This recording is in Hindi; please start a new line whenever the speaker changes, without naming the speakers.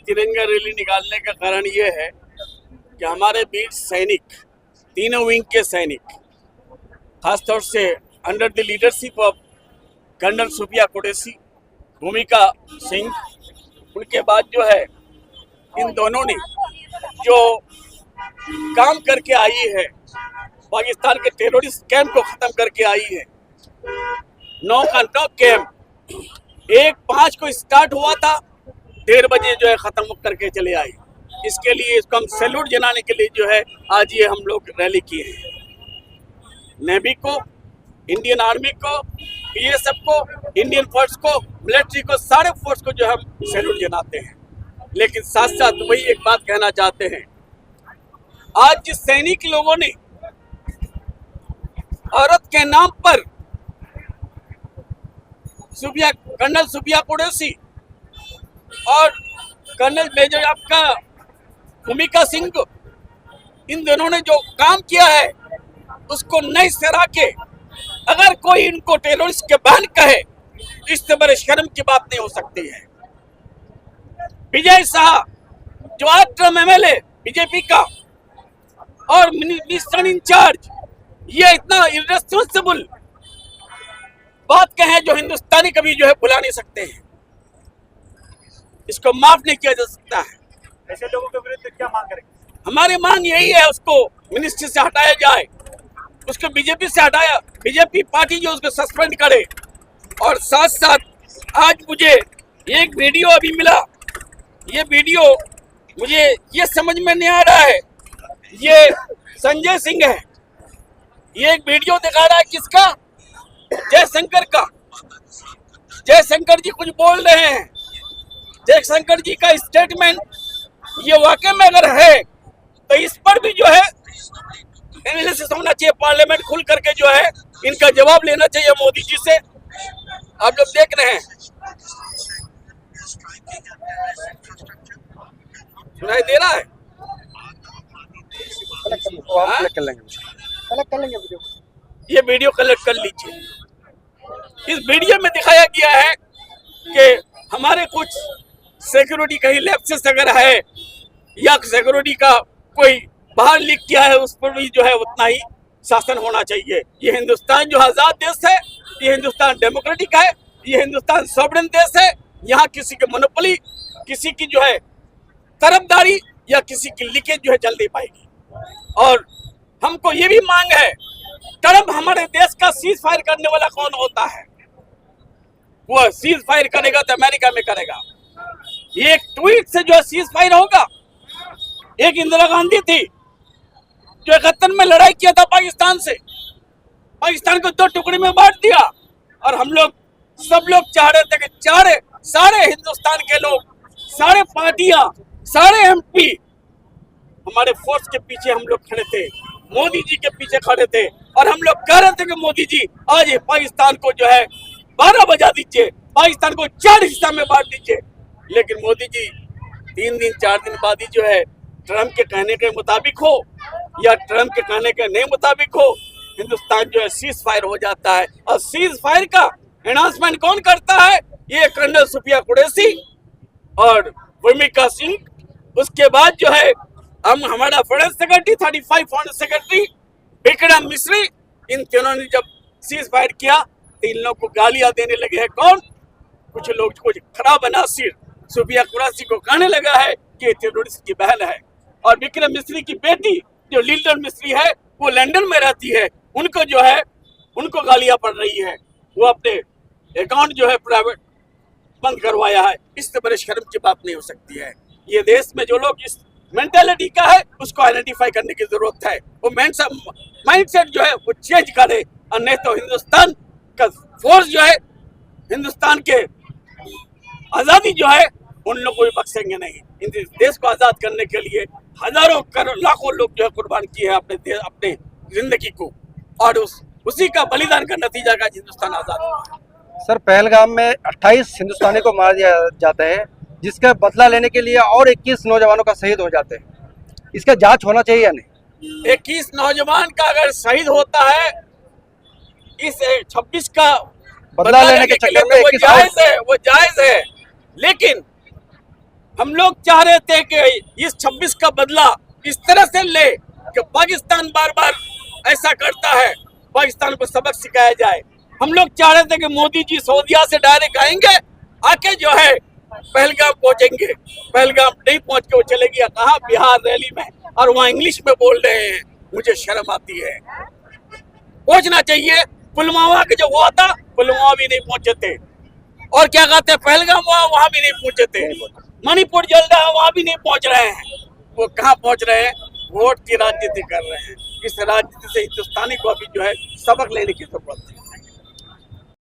तिरंगा रैली निकालने का कारण ये है कि हमारे वीर सैनिक, तीनों विंग के सैनिक, खासतौर से under the leadership of colonel Sofiya Qureshi, Bhumika Singh, उनके बाद जो है इन दोनों ने जो काम करके आई है, पाकिस्तान के टेररिस्ट कैंप को खत्म करके आई है। 9 का 9 कैंप 1-5 को स्टार्ट हुआ था, 1:30 बजे जो है खत्म करके चले आई। इसके लिए इसको हम सैल्यूट जनाने के लिए जो है आज ये हम लोग रैली किए हैं। नेवी को, इंडियन आर्मी को, बीएसएफ को, इंडियन फोर्स को, मिलिट्री को, सारे फोर्स को जो हम सैल्यूट जनाते हैं। लेकिन साथ साथ वही एक बात कहना चाहते हैं, आज जिस सैनिक लोगों ने औरत के नाम पर कर्नल सुफिया कुरैशी और कर्नल मेजर आपका भूमिका सिंह को, इन दोनों ने जो काम किया है उसको नहीं सराह के अगर कोई इनको टेररिस्ट के बहन कहे, इससे बड़े शर्म की बात नहीं हो सकती है। विजय शाह जो 8 टर्म एमएलए बीजेपी का और मिनिस्टर इंचार्ज, ये इतना इर्रेस्पॉन्सिबल बात कहे जो हिंदुस्तानी कभी जो है भुला नहीं सकते हैं। इसको माफ नहीं किया जा सकता है।
ऐसे लोगों के विरुद्ध क्या मांग करेंगे?
हमारी मांग यही है, उसको मिनिस्ट्री से हटाया जाए, उसको बीजेपी से हटाया, बीजेपी पार्टी जो उसको सस्पेंड करे। और साथ साथ आज मुझे एक वीडियो अभी मिला, ये वीडियो मुझे ये समझ में नहीं आ रहा है, ये संजय सिंह है, ये एक वीडियो दिखा रहा है किसका, जयशंकर का। जयशंकर जी कुछ बोल रहे हैं, जयशंकर जी का स्टेटमेंट ये वाकई में अगर है तो इस पर भी जो है एनालिसिस होना चाहिए, पार्लियामेंट खुल करके जो है इनका जवाब लेना चाहिए मोदी जी से। आप लोग देख रहे हैं, सुनाई दे रहा है?
कलेक्ट कर लेंगे वीडियो।
ये वीडियो कलेक्ट कर लीजिए। इस वीडियो में दिखाया गया है कि हमारे कुछ सिक्योरिटी कहीं लैप्सेस अगर है या सिक्योरिटी का कोई बाहर लीक किया है, उस पर भी जो है उतना ही शासन होना चाहिए। ये हिंदुस्तान जो आजाद देश है, ये हिंदुस्तान डेमोक्रेटिक है, ये हिंदुस्तान सॉवरेन देश है। यहाँ किसी की मोनोपोली, किसी की जो है तरफदारी या किसी की लीकेज जो है चल नहीं पाएगी। और हमको ये भी मांग है, ट्रम्प हमारे देश का सीज फायर करने वाला कौन होता है? वो सीज फायर करेगा तो अमेरिका में करेगा। एक ट्वीट से जो है सीज फायर होगा। एक इंदिरा गांधी थी जो 71 में लड़ाई किया था पाकिस्तान से, पाकिस्तान को 2 टुकड़े में बांट दिया। और हम लोग सब लोग चाह रहे थे कि सारे हिंदुस्तान के लोग, सारे पार्टियां, सारे एमपी हमारे फोर्स के पीछे हम लोग खड़े थे, मोदी जी के पीछे खड़े थे। और हम लोग कह रहे थे कि मोदी जी आज ये पाकिस्तान को जो है 12 बजा दीजिए, पाकिस्तान को 4 हिस्सा में बांट दीजिए। लेकिन मोदी जी 3 दिन 4 दिन बाद ही जो है ट्रम्प के कहने के मुताबिक हो या ट्रम्प के कहने के नहीं मुताबिक हो, हिंदुस्तान जो है सीज फायर हो जाता है। और सीज फायर का अनाउंसमेंट कौन करता है? ये कर्नल सुफिया कुरैशी और भूमिका सिंह। उसके बाद जो है हमारा foreign secretary, 35 foreign secretary Vikram मिश्री, इन तीनों ने जब सीज फायर किया तो इन लोग को गालियां देने लगे हैं। कौन? कुछ लोग कुछ खराब अनासिर सुफिया कुरैशी को कहने लगा है कि टेररिस्ट की बहन है। और विक्रम मिश्री की बेटी जो लीडर मिश्री है, वो लंदन में रहती है, उनको जो है उनको गालियां पड़ रही है। वो अपने अकाउंट जो है प्राइवेट बंद करवाया है। इससे बड़े शर्म की बात नहीं हो सकती है। ये देश में जो लोग इस मेंटालिटी का है उसको आइडेंटिफाई करने की जरूरत है। वो माइंडसेट जो है वो चेंज करे, और नहीं तो हिंदुस्तान का फोर्स जो है, हिंदुस्तान के आजादी जो है, उन लोग को भी बख्शेंगे नहीं। इन देश को आजाद करने के लिए हजारों करोड़ लाखों लोग जो है कुर्बान किए हैं अपने जिंदगी को, और उसी का बलिदान का नतीजा का हिंदुस्तान आजाद हुआ।
सर, पहलगाम में 28 हिंदुस्तानी को मार दिया जाता है, जिसका बदला लेने के लिए और 21 नौजवानों का शहीद हो जाते हैं। इसका जांच होना चाहिए या नहीं?
21 नौजवान का अगर शहीद होता है, इस 26 का
बदला लेने के चक्कर में
वो जायज है। लेकिन हम लोग चाह रहे थे कि इस 26 का बदला इस तरह से ले कि पाकिस्तान बार बार ऐसा करता है, पाकिस्तान को सबक सिखाया जाए। हम लोग चाह रहे थे कि मोदी जी सऊदीया से डायरेक्ट आएंगे, आके जो है पहलगाम पहुंचेंगे। पहलगाम नहीं पहुंच के वो चले गया कहाँ, बिहार रैली में, और वहाँ इंग्लिश में बोल रहे हैं। मुझे शर्म आती है। पहुंचना चाहिए। पुलवामा के जो हुआ था, पुलवामा भी नहीं पहुंचे थे। और क्या कहते हैं, पहलगाम वहां भी नहीं पहुंचे थे। मणिपुर जल रहा है, वहां भी नहीं पहुंच रहे हैं। वो कहाँ पहुंच रहे हैं? वोट की राजनीति कर रहे हैं। इस राजनीति से हिंदुस्तानी को अभी जो है सबक लेने की जरूरत है।